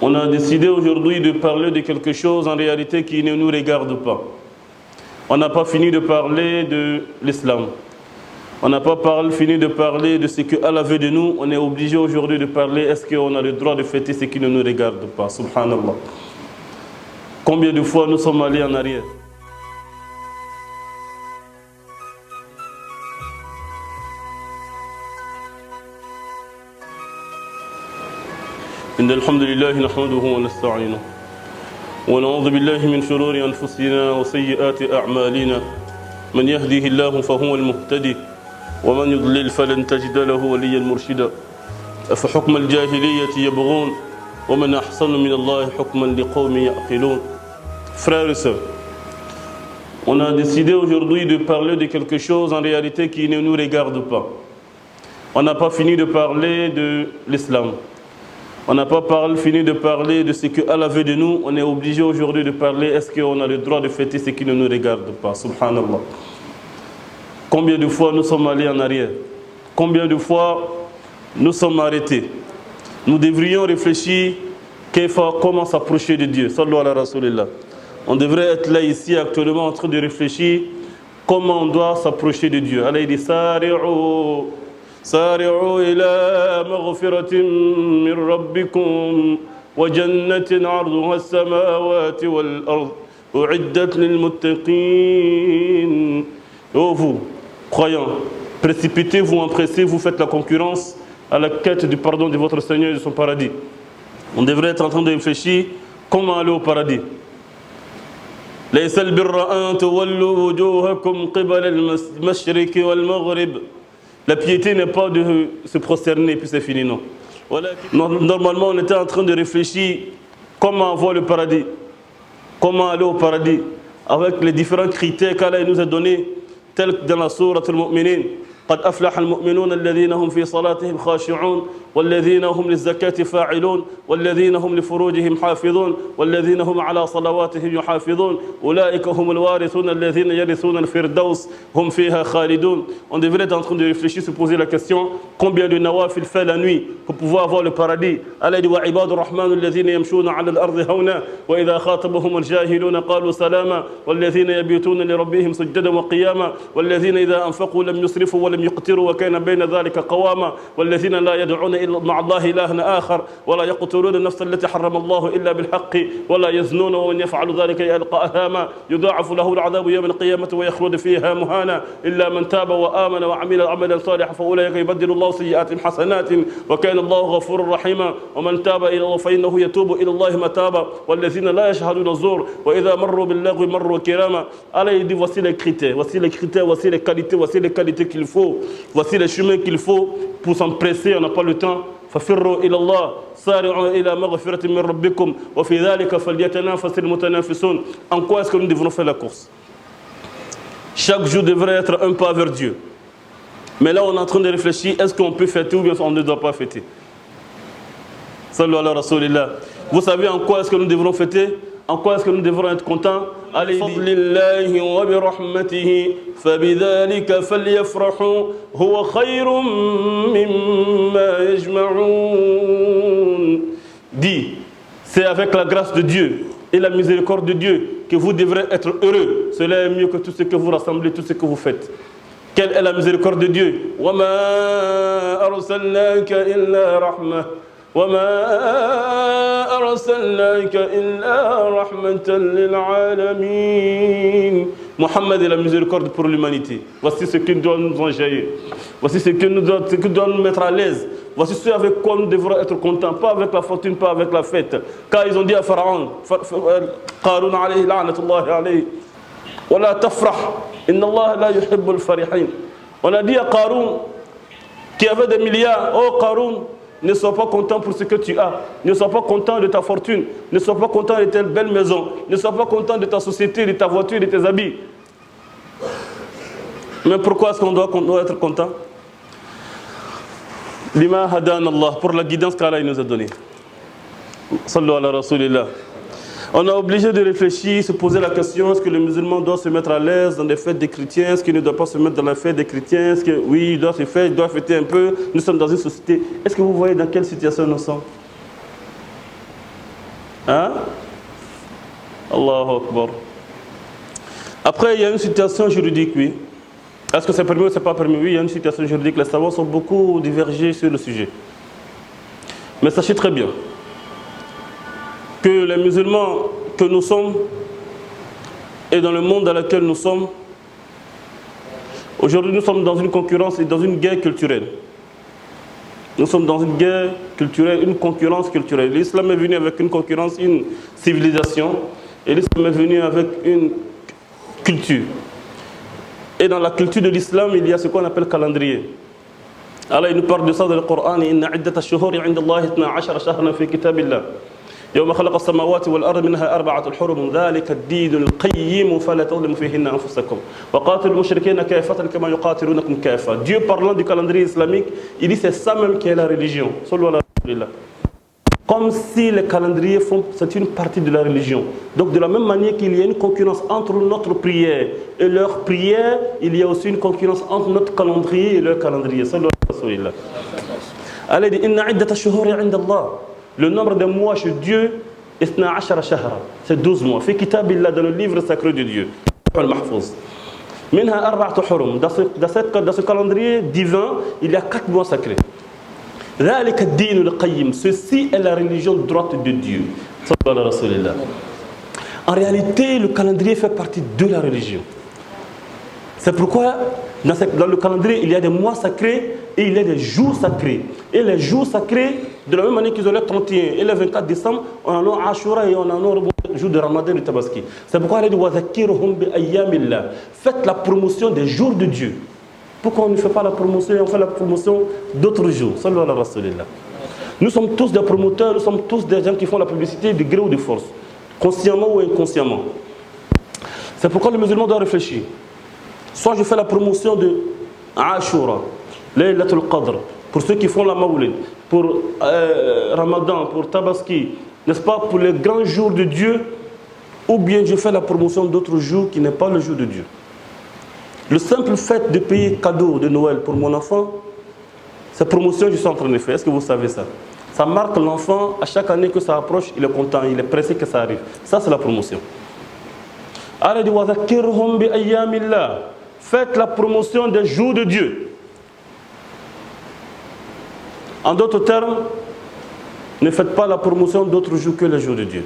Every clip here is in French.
On a décidé aujourd'hui de parler de quelque chose en réalité qui ne nous regarde pas. On n'a pas fini de parler de l'islam. On n'a pas fini de parler de ce que Allah veut de nous. On est obligé aujourd'hui de parler, est-ce qu'on a le droit de fêter ce qui ne nous regarde pas? Subhanallah. Combien de fois nous sommes allés en arrière? إن الحمد لله نحمده ونستعينه ونعوذ بالله من شرور أنفسنا وسيئات أعمالنا من يهده الله فهو المهتدي ومن يضلل فلن تجد له وليا مرشدا أفحكم الجاهلية يبغون ومن أحسن من الله حكما لقوم يعقلون. Frères et sœurs, on a décidé aujourd'hui de parler de quelque chose en réalité qui ne nous regarde pas. On n'a pas fini de parler de l'islam. On n'a pas fini de parler de ce que Allah veut de nous. On est obligé aujourd'hui de parler, est-ce qu'on a le droit de fêter ce qui ne nous regarde pas? Subhanallah. Combien de fois nous sommes allés en arrière? Combien de fois nous sommes arrêtés? Nous devrions réfléchir comment s'approcher de Dieu. Sallu ala Rasulillah. On devrait être là ici actuellement en train de réfléchir comment on doit s'approcher de Dieu. Allah dit سارعوا إلى مغفرة من ربكم وجنة عرضها السماوات والأرض أعدت للمتقين. Oh vous, croyants, précipitez-vous, empressez-vous, faites la concurrence à la quête du pardon de votre Seigneur et de son paradis. On devrait être en train de réfléchir comment aller au paradis. ليس البر أن تولوا وجوهكم قبل المشرق والمغرب. La piété n'est pas de se prosterner puis c'est fini, non. Normalement, on était en train de réfléchir comment avoir le paradis, comment aller au paradis, avec les différents critères qu'Allah nous a donnés, tels que dans la sourate al-Mu'minin. قد أفلح المؤمنون الذين هم في صلاتهم خاشعون والذين هم للزكاة فاعلون والذين هم لفروجهم حافظون والذين هم على صلواتهم يحافظون أولئك هم الوارثون الذين يرثون الفردوس هم فيها خالدون. On devrait être en train de réfléchir, se poser la question combien de nawafil fait la nuit pour pouvoir avoir le paradis. Allah dit وعباد الرحمن الذين يمشون على الأرض هونا وإذا خاطبهم الجاهلون قالوا سلاما والذين يبيتون لربهم سجدا وقياما والذين إذا أنفقوا لم يسرفوا ولم يقتروا وكان بين ذلك قواما والذين لا يدعون إلا مع الله إلها آخر ولا يقتلون النفس التي حرم الله إلا بالحق ولا يزنون ومن يفعل ذلك يلقى أثاما يضاعف له العذاب يوم القيامة ويخلد فيها مهانا إلا من تاب وآمن وعمل عملا صالحا فأولئك يبدل الله سيئاتهم حسنات وكان الله غفورا رحيما ومن تاب إلى الله فإنه يتوب إلى الله متابا والذين لا يشهدون الزور وإذا مروا باللغو مروا كراما. Allah dit voici les critères, voici les qualités qu'il faut. Voici les chemins qu'il faut pour s'empresser, on n'a pas le temps. ففروا إلى الله سارعوا إلى مغفرة من ربكم وفي ذلك فليتنافس المتنافسون. En quoi est-ce que nous devons faire la course? Chaque jour devrait être un pas vers Dieu. Mais là on est en train de réfléchir, est-ce qu'on peut fêter ou bien on ne doit pas fêter? Sallu ala Rasulillah. Vous savez en quoi est-ce que nous devrons fêter? En quoi est-ce que nous devrons être contents? بفضل الله وبرحمته فبذلك فليفرحوا هو خير مما يجمعون. Dit, c'est avec la grâce de Dieu et la miséricorde de Dieu que vous devrez être heureux. Cela est mieux que tout ce que vous rassemblez, tout ce que vous faites. Quelle est la miséricorde de Dieu? وما أرسلناك إلا رحمة وما أرسلناك إلا رحمة للعالمين. Mohammed est la miséricorde pour l'humanité. Voici ce qui doit nous enjailler. Voici ce qui doit nous mettre à l'aise. Voici ce avec quoi nous devrons être contents. Pas avec la fortune, pas avec la fête. Car ils ont dit à Pharaon, Qarun alayhi la'natullahi alayhi, wa la tafrah, inna Allah la yuhibbul farihin. On a dit à Qarun, qui avait des milliards, oh Qarun, ne sois pas content pour ce que tu as. Ne sois pas content de ta fortune. Ne sois pas content de ta belle maison. Ne sois pas content de ta société, de ta voiture, de tes habits. Mais pourquoi est-ce qu'on doit être content? Lima hadan Allah, pour la guidance qu'Allah nous a donnée. Sallu ala Rasulillah. On est obligé de réfléchir, se poser la question, est-ce que le musulman doit se mettre à l'aise dans les fêtes des chrétiens? Est-ce qu'il ne doit pas se mettre dans la fête des chrétiens? Est-ce que oui, il doit se faire, il doit fêter un peu? Nous sommes dans une société. Est-ce que vous voyez dans quelle situation nous sommes? Hein? Allahu Akbar. Après, il y a une situation juridique, oui. Est-ce que c'est permis ou c'est pas permis? Oui, il y a une situation juridique. Les savants sont beaucoup divergés sur le sujet. Mais sachez très bien que les musulmans que nous sommes et dans le monde dans lequel nous sommes, aujourd'hui nous sommes dans une concurrence et dans une guerre culturelle. Nous sommes dans une guerre culturelle, une concurrence culturelle. L'islam est venu avec une concurrence, une civilisation, et l'islam est venu avec une culture. Et dans la culture de l'islam, il y a ce qu'on appelle calendrier. Allah il nous parle de ça dans le Coran. Inna iddata ash-shuhuri 'inda Allah 12 shahran fi kitabillah. يوم خلق السماوات والأرض منها 4 حرم ذلك الدين القيم فلا تظلموا فيهن أنفسكم وقاتلوا المشركين كافة كما يقاتلونكم كافة. Dieu parlant du calendrier islamique, il dit c'est ça même qui est la religion. Comme si les calendriers font, c'est une partie de la religion. Donc de la même manière qu'il y a une concurrence entre notre prière et leur prière, il y a aussi une concurrence entre notre calendrier et leur calendrier. Allez, dit inna iddata ash-shuhuri 'inda Allah. Le nombre de mois chez Dieu est 12 shahra. C'est 12 mois. Fi kitabillah, dans le livre sacré de Dieu. Al-Mahfouz. Minha 4 hurum. Dans ce calendrier divin, il y a 4 mois sacrés. ذلك الدين القيم. Ceci est la religion droite de Dieu. En réalité, le calendrier fait partie de la religion. C'est pourquoi dans le calendrier, il y a des mois sacrés et il y a des jours sacrés. Et les jours sacrés, de la même manière qu'ils ont le 31 et le 24 décembre, on en a Ashura et on en a le jour de Ramadan et de Tabaski. C'est pourquoi il a dit وَذَكِّرْهُمْ بِأَيَّامِ اللَّهِ. Faites la promotion des jours de Dieu. Pourquoi on ne fait pas la promotion et on fait la promotion d'autres jours? Sallallahu alayhi wa sallam. Nous sommes tous des promoteurs, nous sommes tous des gens qui font la publicité de gré ou de force, consciemment ou inconsciemment. C'est pourquoi le musulman doit réfléchir. Soit je fais la promotion de Ashura, Laylatul Qadr, pour ceux qui font la Mawlid, pour Ramadan, pour Tabaski, n'est-ce pas, pour les grands jours de Dieu, ou bien je fais la promotion d'autres jours qui n'est pas le jour de Dieu. Le simple fait de payer cadeau de Noël pour mon enfant, cette promotion je suis en train de faire. Est-ce que vous savez ça? Ça marque l'enfant, à chaque année que ça approche, il est content, il est pressé que ça arrive. Ça c'est la promotion. Allah dit وَذَكِّرْهُمْ بِأَيَّامِ اللَّهِ. Faites la promotion des jours de Dieu. En d'autres termes, ne faites pas la promotion d'autres jours que les jours de Dieu.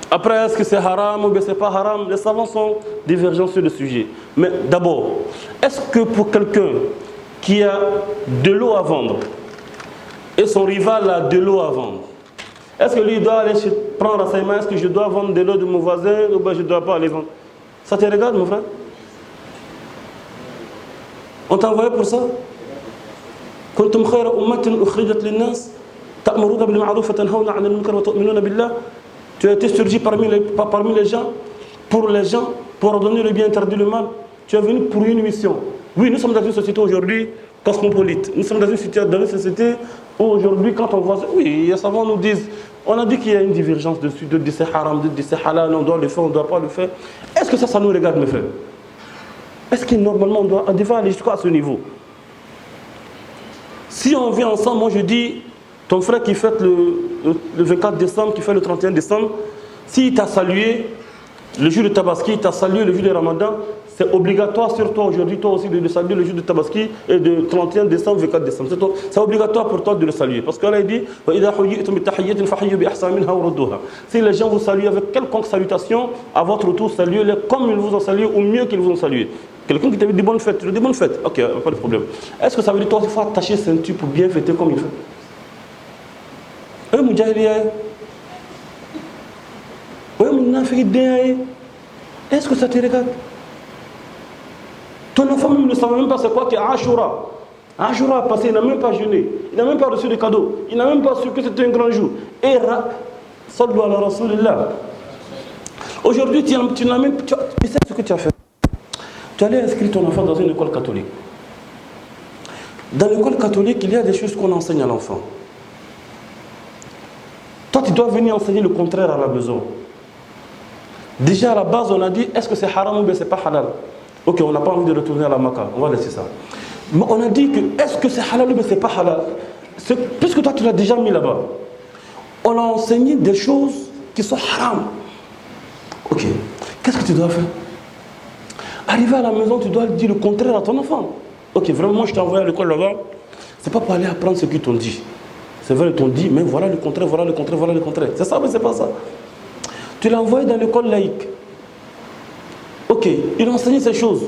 Après, est-ce que c'est haram ou bien c'est pas haram? Les savants sont divergents sur le sujet. Mais d'abord, est-ce que pour quelqu'un qui a de l'eau à vendre et son rival a de l'eau à vendre, est-ce que lui doit aller prendre renseignement? Est-ce que je dois vendre de l'eau de mon voisin ou bien je ne dois pas aller vendre? Ça te regarde, mon frère? On t'a envoyé pour ça? كنتم خير أمة أخرجت للناس تأمرون بالمعروف وتنهون عن المنكر وتؤمنون بالله. Tu as été surgi parmi les gens, pour ordonner le bien, interdire le mal. Tu es venu pour une mission. Oui, nous sommes dans une société aujourd'hui cosmopolite. Nous sommes dans une société où aujourd'hui, quand on voit... Oui, les savants nous disent, on a dit qu'il y a une divergence dessus, de dire c'est haram, de dire c'est halal, on doit le faire, on ne doit pas le faire. Est-ce que ça nous regarde, mes frères? Est-ce que normalement on devrait aller jusqu'à ce niveau? Si on vient ensemble, moi je dis, ton frère qui fête le 24 décembre, qui fait le 31 décembre, s'il t'a salué le jour de Tabaski, il t'a salué le jour de Ramadan, c'est obligatoire sur toi aujourd'hui, toi aussi, de saluer le jour de Tabaski et de 31 décembre, 24 décembre. C'est obligatoire pour toi de le saluer. Parce qu'Allah dit si les gens vous saluent avec quelconque salutation, à votre tour, saluez-les comme ils vous ont salué ou mieux qu'ils vous ont salué. Quelqu'un qui t'a dit bonne fête, tu lui dis bonne fête. Ok, pas de problème. Est-ce que ça veut dire toi, il faut attacher ceinture pour bien fêter comme il fait? Oui, est-ce que ça te regarde? Ton enfant même ne savait même pas c'est quoi qui est Ashura. Ashura a passé, il n'a même pas jeûné, il n'a même pas reçu de cadeaux, il n'a même pas su que c'était un grand jour. Et sallu ala Rasulillah. Aujourd'hui, tu n'as même, tu sais ce que tu as fait. Tu allais inscrire ton enfant dans une école catholique. Dans l'école catholique, il y a des choses qu'on enseigne à l'enfant. Toi, tu dois venir enseigner le contraire à la maison. Déjà à la base, on a dit, est-ce que c'est haram ou bien c'est pas halal? Ok, on n'a pas envie de retourner à la Mecca, on va laisser ça. Mais on a dit que, est-ce que c'est halal ou bien c'est pas halal? Puisque toi, tu l'as déjà mis là-bas. On a enseigné des choses qui sont haram. Ok, qu'est-ce que tu dois faire? Arrivé à la maison, tu dois dire le contraire à ton enfant. Ok, vraiment, moi je t'ai envoyé à l'école là-bas, c'est pas pour aller apprendre ce qu'ils t'ont dit. C'est vrai, ils t'ont dit, mais voilà le contraire, voilà le contraire, voilà le contraire. C'est ça, mais c'est pas ça. Tu l'as envoyé dans l'école laïque. Ok, il a enseigné ces choses.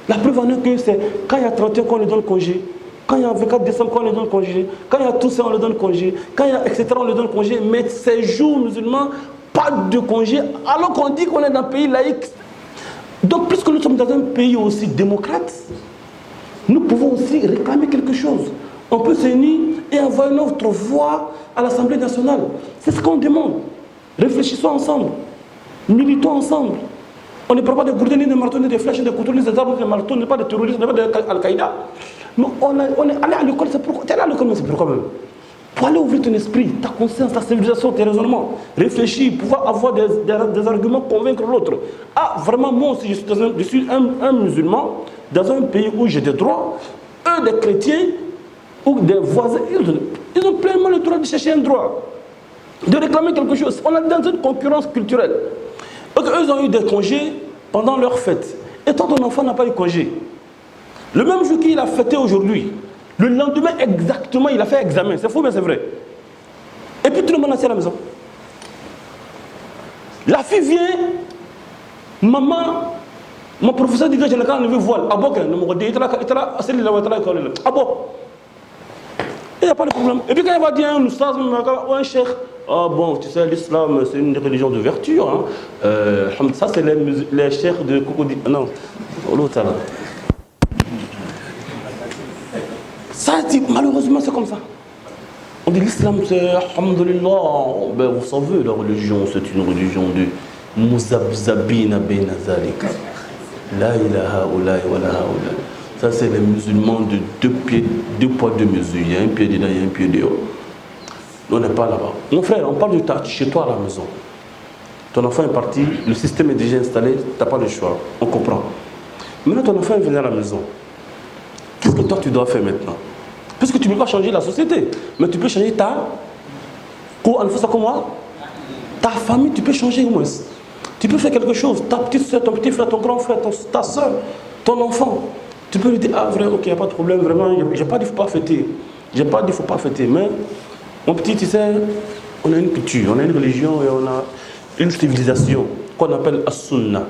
La preuve en est que c'est quand il y a 31 qu'on lui donne congé, quand il y a 24 décembre qu'on lui donne congé, quand il y a tout ça on lui donne congé, quand il y a etc. on lui donne congé, mais ces jours musulmans, pas de congé, alors qu'on dit qu'on est dans un pays laïque. Donc puisque nous sommes dans un pays aussi démocrate, nous pouvons aussi réclamer quelque chose. On peut s'unir et envoyer notre voix à l'Assemblée nationale. C'est ce qu'on demande. Réfléchissons ensemble. Militons ensemble. On ne prend pas des gourdins, ni des marteaux, ni des flèches, ni des couteaux, ni des armes, ni des marteaux, ni pas de terroristes, ni pas d'Al-Qaïda. Mais on est allé à l'école, c'est pourquoi? Tu es allé à l'école, mais c'est pourquoi même? Pour aller ouvrir ton esprit, ta conscience, ta civilisation, tes raisonnements, réfléchir, pouvoir avoir des arguments, convaincre l'autre. Ah, vraiment, moi aussi, je suis un musulman dans un pays où j'ai des droits. Eux, des chrétiens ou des voisins, ils ont pleinement le droit de chercher un droit, de réclamer quelque chose. On est dans une concurrence culturelle. Donc, eux, ils ont eu des congés pendant leur fête. Et toi, ton enfant n'a pas eu congé. Le même jour qu'il a fêté aujourd'hui, le lendemain exactement, il a fait examen. C'est faux, mais c'est vrai. Et puis tout le monde est assis à la maison. La fille vient, maman, mon professeur dit que je n'ai qu'à enlever voile. Ah bon, il n'y a pas de problème. Et puis quand il va dire un oustaz ou un cheikh, ah bon, tu sais, l'islam, c'est une religion de vertu. Hein. Ça, c'est les cheikhs de Cocody. Non, l'autre là. Ça, malheureusement, c'est comme ça. On dit l'islam, c'est alhamdulillah. Ben, vous savez, la religion, c'est une religion de Mouzabzabina ben Zalika. La ilaha oula wa la haoula. Ça, c'est les musulmans de deux poids, deux mesures. Il y a un pied dedans, il y a un pied dehors. On n'est pas là-bas. Mon frère, on parle de chez toi à la maison. Ton enfant est parti, le système est déjà installé, tu n'as pas le choix. On comprend. Maintenant, ton enfant est venu à la maison. Qu'est-ce que toi, tu dois faire maintenant? Puisque tu ne peux pas changer la société, mais tu peux changer ta famille, tu peux changer au moins. Tu peux faire quelque chose. Ta petite soeur, ton petit frère, ton grand frère, ta soeur, ton enfant. Tu peux lui dire, ah vrai, ok, il n'y a pas de problème, vraiment, j'ai pas dit qu'il ne faut pas fêter. J'ai pas dit qu'il ne faut pas fêter, mais mon petit, tu sais, on a une culture, on a une religion et on a une civilisation qu'on appelle As-Sunnah,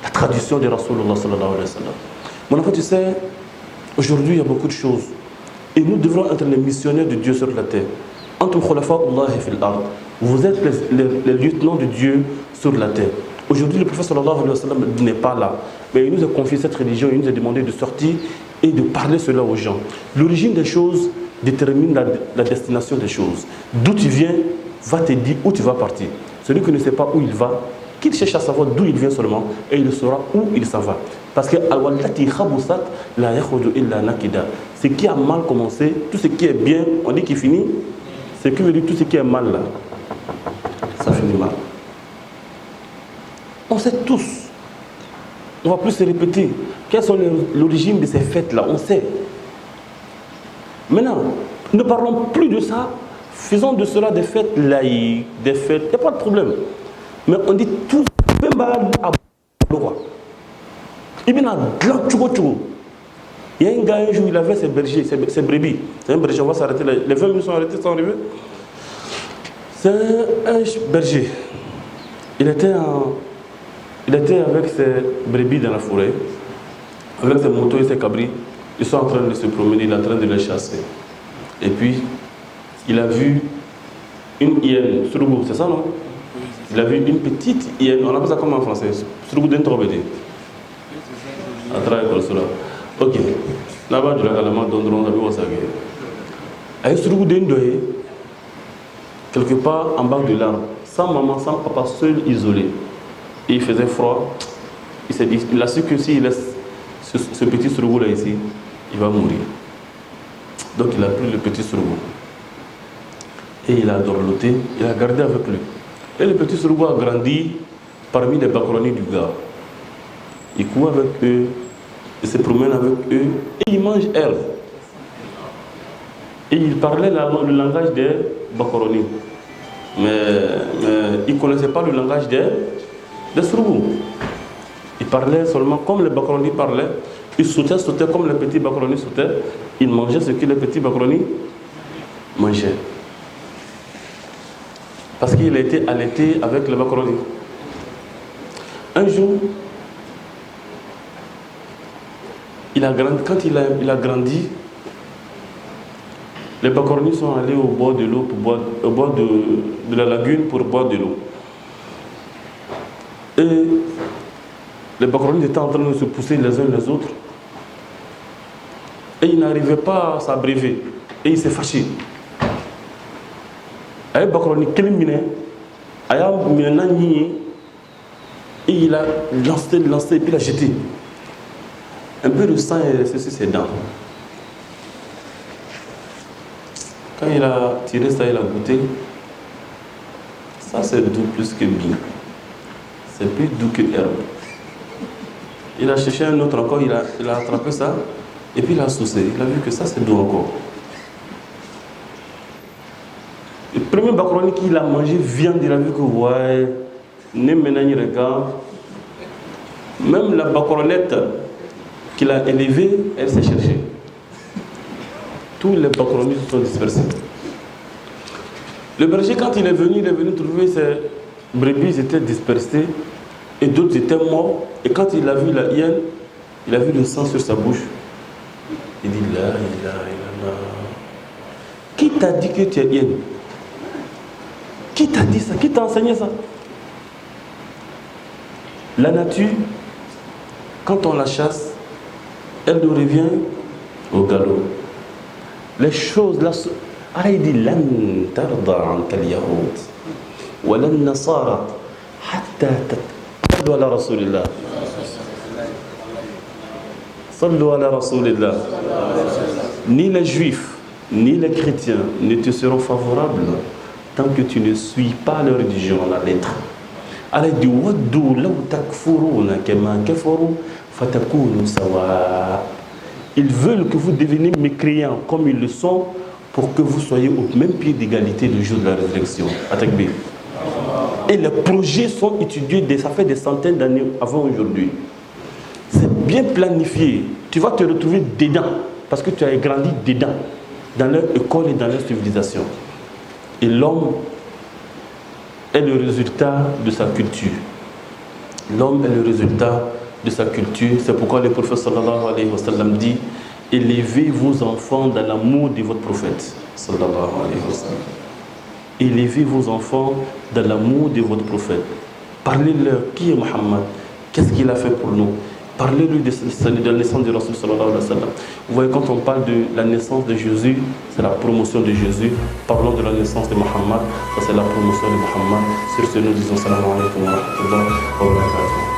la tradition de Rasulullah sallallahu alayhi wa sallam. Mon enfant, tu sais, aujourd'hui, il y a beaucoup de choses. Et nous devrons être les missionnaires de Dieu sur la terre. Vous êtes les lieutenants de Dieu sur la terre. Aujourd'hui, le prophète sallallahu alayhi wa sallam n'est pas là. Mais il nous a confié cette religion, il nous a demandé de sortir et de parler cela aux gens. L'origine des choses détermine la destination des choses. D'où tu viens, va te dire où tu vas partir. Celui qui ne sait pas où il va, qu'il cherche à savoir d'où il vient seulement, et il saura où il s'en va. Parce que ce qui a mal commencé, tout ce qui est bien, on dit qu'il finit. Ce qui veut dire tout ce qui est mal là, ça finit mal. On sait tous. On va plus se répéter. Quelles sont l'origine de ces fêtes-là? On sait. Maintenant, ne parlons plus de ça. Faisons de cela des fêtes laïques, des fêtes. Il n'y a pas de problème. Mais on dit tout. Il y a un gars un jour, il avait ses bergers, ses brebis. C'est un berger, on va s'arrêter là. Les 20 minutes sont arrêtés sans arriver. C'est un berger. Il était avec ses brebis dans la forêt, avec ses motos et ses cabris. Ils sont en train de se promener, il est en train de les chasser. Et puis, il a vu une hyène, Surugou, c'est ça non? Il a vu une petite hyène, on appelle ça comment en français? Surugou d'un trobédé. À travers le sol. Ok. Là-bas, je la calama d'Ondron, on a vu ça. Surugou d'un doye, quelque part en bas de l'arbre, sans maman, sans papa, seul, isolé. Et il faisait froid. Il s'est dit, il a su que s'il laisse ce petit surugou là ici, il va mourir. Donc il a pris le petit surugou. Et il a dorloté, il a gardé avec lui. Et le petit surugou a grandi parmi les bacronis du gars. Il court avec eux, il se promène avec eux, et il mange herbe. Et il parlait le langage des bacronis. Mais ils ne connaissaient pas le langage des Sourou. Ils parlaient seulement comme les Bakroni parlaient. Ils sautaient comme les petits Bakroni sautaient. Ils mangeaient ce que les petits Bakroni mangeaient. Parce qu'il a été allaité avec les Bakroni. Un jour, quand il a grandi, les Bakroni sont allés au bord de l'eau, au bord de la lagune pour boire de l'eau. Et les Bakroni étaient en train de se pousser les uns les autres. Et il n'arrivait pas à s'abréver. Et il s'est fâché. Et Bakroni Kelimine, et il a lancé, et puis il a jeté. Un peu de sang est resté sur ses dents. Quand il a tiré ça, il a goûté. Ça, c'est doux plus que bien. C'est plus doux que herbe. Il a cherché un autre encore, il a attrapé ça, et puis il a saucé. Il a vu que ça, c'est doux encore. Le premier Bakroni qu'il a mangé viande, il a vu que, ouais, maintenant il regarde. Même la Bakronette qu'il a élevée, elle s'est cherchée. Tous les Bakronis se sont dispersés. Le berger, quand il est venu trouver ses brebis étaient dispersées et d'autres étaient morts. Et quand il a vu la hyène, il a vu le sang sur sa bouche. Il dit là. Qui t'a dit que tu es hyène? Qui t'a dit ça? Qui t'a enseigné ça? La nature, quand on la chasse, elle nous revient au galop. Les choses, Allah dit lan tarda anka al-yahud wa lan nasara hatta sallu ala rasulillah. Sallu ala rasulillah. Ni les juifs, ni les chrétiens ne te seront favorables tant que tu ne suis pas leur religion à la lettre. Allah dit waddu law takfuruna kama kafaru fatakunu sawa. Ils veulent que vous deveniez mécréants comme ils le sont pour que vous soyez au même pied d'égalité le jour de la résurrection. Et les projets sont étudiés, ça fait des centaines d'années avant aujourd'hui. C'est bien planifié. Tu vas te retrouver dedans parce que tu as grandi dedans, dans leur école et dans leur civilisation. Et l'homme est le résultat de sa culture. L'homme est le résultat de sa culture. C'est pourquoi le prophète sallallahu alayhi wa sallam dit: élevez vos enfants dans l'amour de votre prophète sallallahu alayhi wa sallam. Élevez vos enfants dans l'amour de votre prophète. Parlez-leur qui est Muhammad, qu'est-ce qu'il a fait pour nous. Parlez-lui de la naissance de Rasul sallallahu alayhi wa sallam. Vous voyez, quand on parle de la naissance de Jésus, c'est la promotion de Jésus. Parlons de la naissance de Muhammad, ça c'est la promotion de Muhammad. Sur ce, nous disons salam alaykum wa rahmatullahi wa barakatuh.